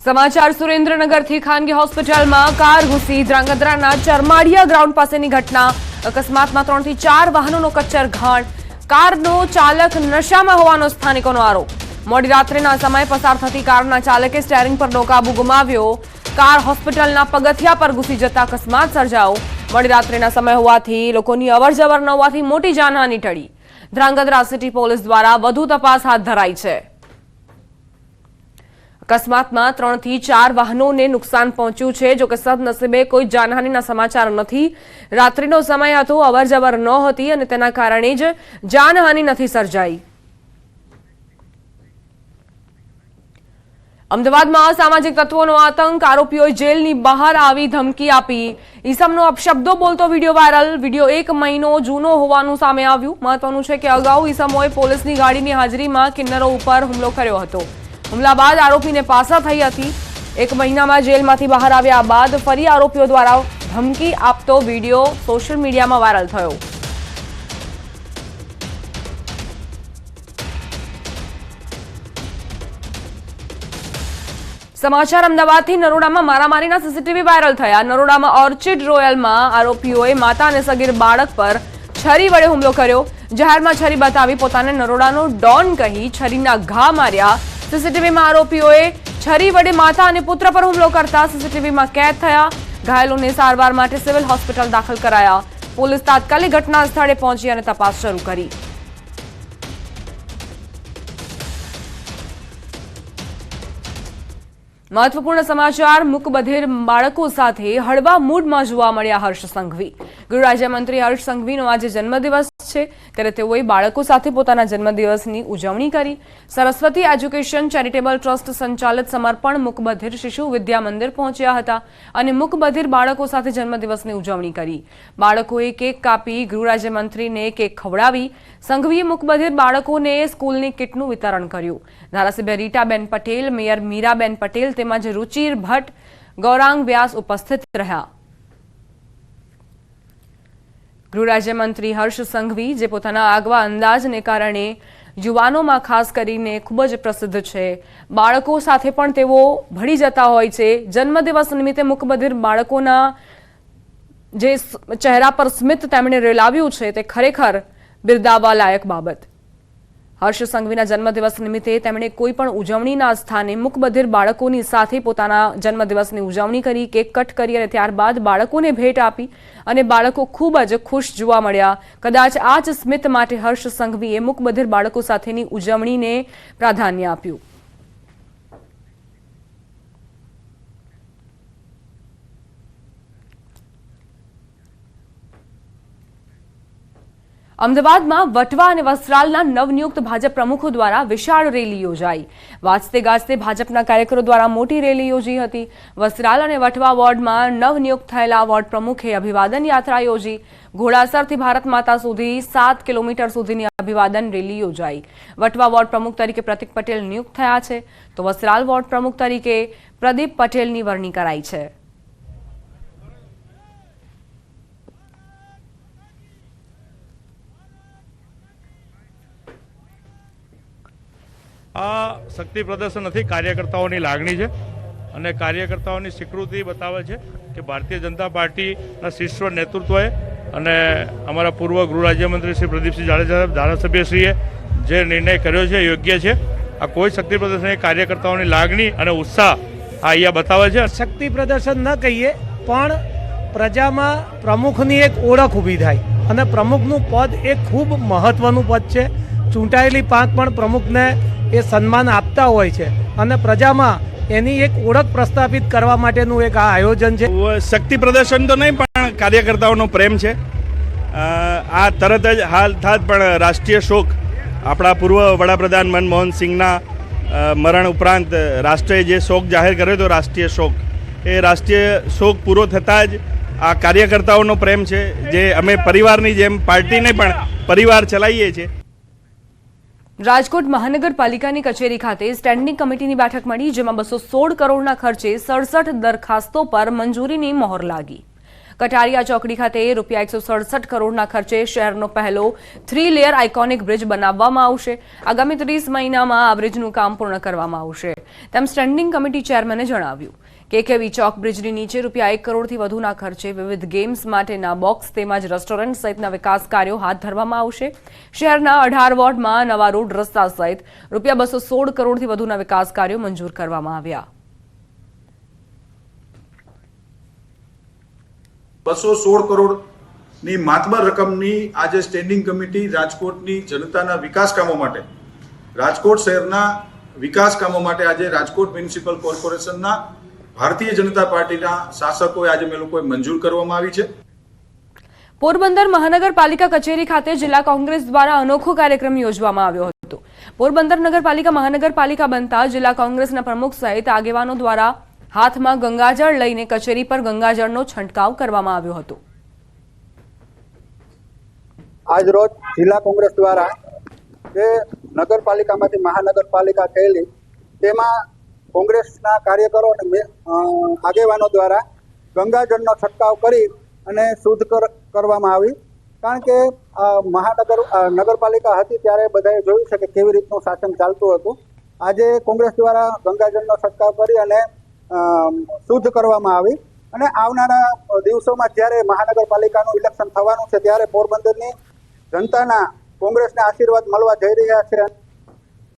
समाचार सुरेन्द्रनगरथी खानगी होस्पिટલમાં કાર ઘૂસી ધ્રાંગધ્રાના ચરમાડિયા ગ્રાઉન્ડ પાસેની ઘટના। અકસ્માતમાં 3 થી 4 વાહનોનો કચ્ચર ઘાણ। કારનો ચાલક નશામાં હોવાનો સ્થાનિકોનો આરોપ। મોડી રાત્રિના સમયે પસાર થતી કારના ચાલકે સ્ટીયરિંગ પરનો કાબુ ગુમાવ્યો। કાર હોસ્પિટલના પગથિયા પર ઘૂસી જતા અકસ્માત સર્જાયો। મોડી રાત્રિના સમય હોવાથી લોકોની અવરજવર ન હોવાથી મોટી જાનહાનિ ટળી। ધ્રાંગધ્રા સિટી પોલીસ દ્વારા વધુ તપાસ હાથ ધરાઈ છે। અકસ્માતમાં 3 થી 4 વાહનોને નુકસાન પહોંચ્યું છે। જો કે સદનસીબે કોઈ જાનહાનિના સમાચાર નથી। રાત્રિનો સમય હતો, અવરજવર નહોતી અને તેના કારણે જ જાનહાનિ નથી સર્જાઈ। અમદાવાદમાં સામાજિક તત્વોનો આતંક। આરોપીઓએ જેલની બહાર આવી ધમકી આપી। ઈસમનો અપશબ્દો બોલતો વિડીયો વાયરલ। વિડીયો 1 મહિનો જૂનો હોવાનું સામે આવ્યું। મહત્વનું છે કે અગાઉ ઈસમોએ પોલીસની ગાડીની હાજરીમાં કિન્નરો ઉપર હુમલો કર્યો હતો। હુમલા બાદ આરોપીને પાસા થઈ હતી। 1 મહિનામાં જેલમાંથી બહાર આવ્યા બાદ ફરી આરોપીઓ દ્વારા ધમકી આપતો વિડીયો સોશિયલ મીડિયામાં વાયરલ થયો। સમાચાર અમદાવાદથી નરોડામાં મારામારીના સીસીટીવી વાયરલ થયા। નરોડામાં ઓર્ચિડ રોયલમાં આરોપીઓએ માતા અને સગીર બાળક પર છરી વડે હુમલો કર્યો। જાહેરમાં છરી બતાવી પોતાને નરોડાનો ડોન કહી છરીના ઘા માર્યા। સીસીટીવીમાં આરોપીઓએ છરી વડે માતા અને પુત્ર પર હુમલો કરતા સીસીટીવીમાં કેદ થયા। ઘાયલોને સારવાર માટે સિવિલ હોસ્પિટલ દાખલ કરાયા। પોલીસ તાત્કાલિક ઘટના સ્થળે પહોંચી અને તપાસ શરૂ કરી। મહત્વપૂર્ણ સમાચાર। મૂકબધિર બાળકો સાથે હળવા મૂડમાં જોવા મળ્યા હર્ષ સંઘવી। ગૃહ રાજ્યમંત્રી હર્ષ સંઘવીનો આજે જન્મદિવસ છે, ત્યારે તેઓએ બાળકો સાથે પોતાના જન્મદિવસની ઉજવણી કરી। સરસ્વતી એજ્યુકેશન ચેરિટેબલ ટ્રસ્ટ સંચાલિત સમર્પણ મૂકબધિર શિશુ વિદ્યા મંદિર પહોંચ્યા હતા અને મૂકબધિર બાળકો સાથે જન્મદિવસની ઉજવણી કરી। બાળકોએ કેક કાપી ગૃહ રાજ્યમંત્રીને કેક ખવડાવી। સંઘવીએ મૂકબધિર બાળકોને સ્કૂલની કિટનું વિતરણ કર્યું। ધારાસભ્ય રીટાબેન પટેલ, મેયર મીરાબેન પટેલ તેમજ રુચિર ભટ્ટ, ગૌરાંગ વ્યાસ ઉપસ્થિત રહ્યા। ગૃહ રાજ્યમંત્રી હર્ષ સંઘવી, જે પોતાના આગવા અંદાજને કારણે યુવાનોમાં ખાસ કરીને ખૂબ જ પ્રસિદ્ધ છે, બાળકો સાથે પણ તેઓ ભળી જતા હોય છે। જન્મદિવસ નિમિત્તે મૂકબધિર બાળકોના જે ચહેરા પર સ્મિત તેમણે રેલાવ્યું છે તે ખરેખર બિરદાવવા લાયક બાબત। હર્ષ સંઘવીના જન્મદિવસ નિમિત્તે તેમણે કોઈ પણ ઉજવણીના સ્થાને મૂકબધિર બાળકોની સાથે પોતાના જન્મદિવસની ઉજવણી કરી, કેક કટ કરી અને ત્યારબાદ બાળકોને ભેટ આપી અને બાળકો ખૂબ જ ખુશ જોવા મળ્યા। કદાચ આ જ સ્મિત માટે હર્ષ સંઘવીએ મૂકબધિર બાળકો સાથેની ઉજવણીને પ્રાધાન્ય આપ્યું। અમદાવાદમાં વટવા અને વસ્ત્રાલના નવનિયુક્ત ભાજપ પ્રમુખો દ્વારા વિશાળ રેલી યોજાઈ। વાજતે ગાજતે ભાજપના કાર્યકરો દ્વારા મોટી રેલી યોજી હતી। વસ્ત્રાલ અને વટવા વોર્ડમાં નવનિયુક્ત થયેલા વોર્ડ પ્રમુખે અભિવાદન યાત્રા યોજી। ઘોડાસરથી ભારત માતા સુધી 7 કિલોમીટર સુધીની અભિવાદન રેલી યોજાઈ। વટવા વોર્ડ પ્રમુખ તરીકે પ્રતિક પટેલ નિયુક્ત થયા છે, તો વસ્ત્રાલ વોર્ડ પ્રમુખ તરીકે પ્રદીપ પટેલની વરણી કરાઈ છે। આ શક્તિ પ્રદર્શન નથી, કાર્યકર્તાઓની લાગણી છે અને કાર્યકર્તાઓની સ્વીકૃતિ બતાવે છે કે ભારતીય જનતા પાર્ટીના શીર્ષ નેતૃત્વએ અને અમારા પૂર્વ ગૃહ રાજ્યમંત્રી શ્રી પ્રદીપસિંહ જાડેજા ધારાસભ્યશ્રીએ જે નિર્ણય કર્યો છે યોગ્ય છે। આ કોઈ શક્તિ પ્રદર્શન, કાર્યકર્તાઓની લાગણી અને ઉત્સાહ આ અહીંયા બતાવે છે। શક્તિ પ્રદર્શન ન કહીએ પણ પ્રજામાં પ્રમુખની એક ઓળખ ઊભી થાય અને પ્રમુખનું પદ એ ખૂબ મહત્વનું પદ છે। ચૂંટાયેલી પાંખ પણ પ્રમુખને એ સન્માન આપતા હોય છે અને પ્રજામાં એની એક ઓળખ પ્રસ્થાપિત કરવા માટેનું એક આ આયોજન છે। શક્તિ પ્રદર્શન તો નહીં પણ કાર્યકર્તાઓનો પ્રેમ છે। આ તરત જ હાલ થાત પણ રાષ્ટ્રીય શોક, આપણા પૂર્વ વડાપ્રધાન મનમોહન સિંહના મરણ ઉપરાંત રાષ્ટ્રએ જે શોક જાહેર કર્યો હતો, રાષ્ટ્રીય શોક, એ રાષ્ટ્રીય શોક પૂરો થતાં જ આ કાર્યકર્તાઓનો પ્રેમ છે, જે અમે પરિવારની જેમ પાર્ટીને પણ પરિવાર ચલાવીએ છીએ। રાજકોટ મહાનગરપાલિકાની કચેરી ખાતે સ્ટેન્ડિંગ કમિટીની બેઠક મળી, જેમાં 216 કરોડના ખર્ચે 67 દરખાસ્તો પર મંજૂરીની મહોર લાગી। કટારિયા ચોકડી ખાતે રૂપિયા 167 કરોડના ખર્ચે શહેરનો પહેલો 3 લેયર આઇકોનિક બ્રિજ બનાવવામાં આવશે. આગામી 30 મહિનામાં આ બ્રિજનું કામ પૂર્ણ કરવામાં આવશે તેમ સ્ટેન્ડિંગ કમિટી ચેરમેને જણાવ્યું. કેકેવી ચોક બ્રિજની નીચે રૂપિયા 1 કરોડથી વધુના ખર્ચે વિવિધ ગેમ્સ માટેના બોક્સ તેમજ રેસ્ટોરન્ટ સહિતના વિકાસ કાર્યો હાથ ધરવામાં આવશે. શહેરના 18 વોર્ડમાં નવા રોડ રસ્તા સહિત રૂપિયા 216 કરોડથી વધુના વિકાસ કાર્યો મંજૂર કરવામાં આવ્યા. 216 કરોડની માતબર રકમની આજે સ્ટેન્ડિંગ કમિટી રાજકોટની જનતાના વિકાસ કામો માટે, રાજકોટ શહેરના વિકાસ કામો માટે આજે રાજકોટ મ્યુનિસિપલ કોર્પોરેશનના ભારતીય જનતા પાર્ટીના શાસકોએ આજે મેં લોકોએ મંજૂર કરવામાં આવી છે. પોરબંદર મહાનગરપાલિકા કચેરી ખાતે જિલ્લા કોંગ્રેસ દ્વારા અનોખો કાર્યક્રમ યોજવામાં આવ્યો હતો. પોરબંદર નગરપાલિકા મહાનગરપાલિકા બનતા જિલ્લા કોંગ્રેસના પ્રમુખ સહિત આગેવાનો દ્વારા હાથમાં ગંગાજળ લઈને કચેરી પર ગંગાજળનો છંટકાવ કરવામાં આવ્યો હતો. આજ રોજ જિલ્લા કોંગ્રેસ દ્વારા જે નગરપાલિકામાંથી મહાનગરપાલિકા થયેલી તેમાં કોંગ્રેસના કાર્યકરો અને આગેવાનો દ્વારા ગંગાજળનો છંટકાવ કરી અને શુદ્ધ કરવામાં આવી. કારણ કે નગરપાલિકા હતી ત્યારે બધાએ જોયું છે કે કેવી રીતનું શાસન ચાલતું હતું. આજે કોંગ્રેસ દ્વારા ગંગાજળનો છંટકાવ કરી અને શુદ્ધ કરવામાં આવી અને આવનારા દિવસોમાં જ્યારે મહાનગરપાલિકાનું ઇલેક્શન થવાનું છે ત્યારે પોરબંદરની જનતાના કોંગ્રેસને આશીર્વાદ મળવા જઈ રહ્યા છે.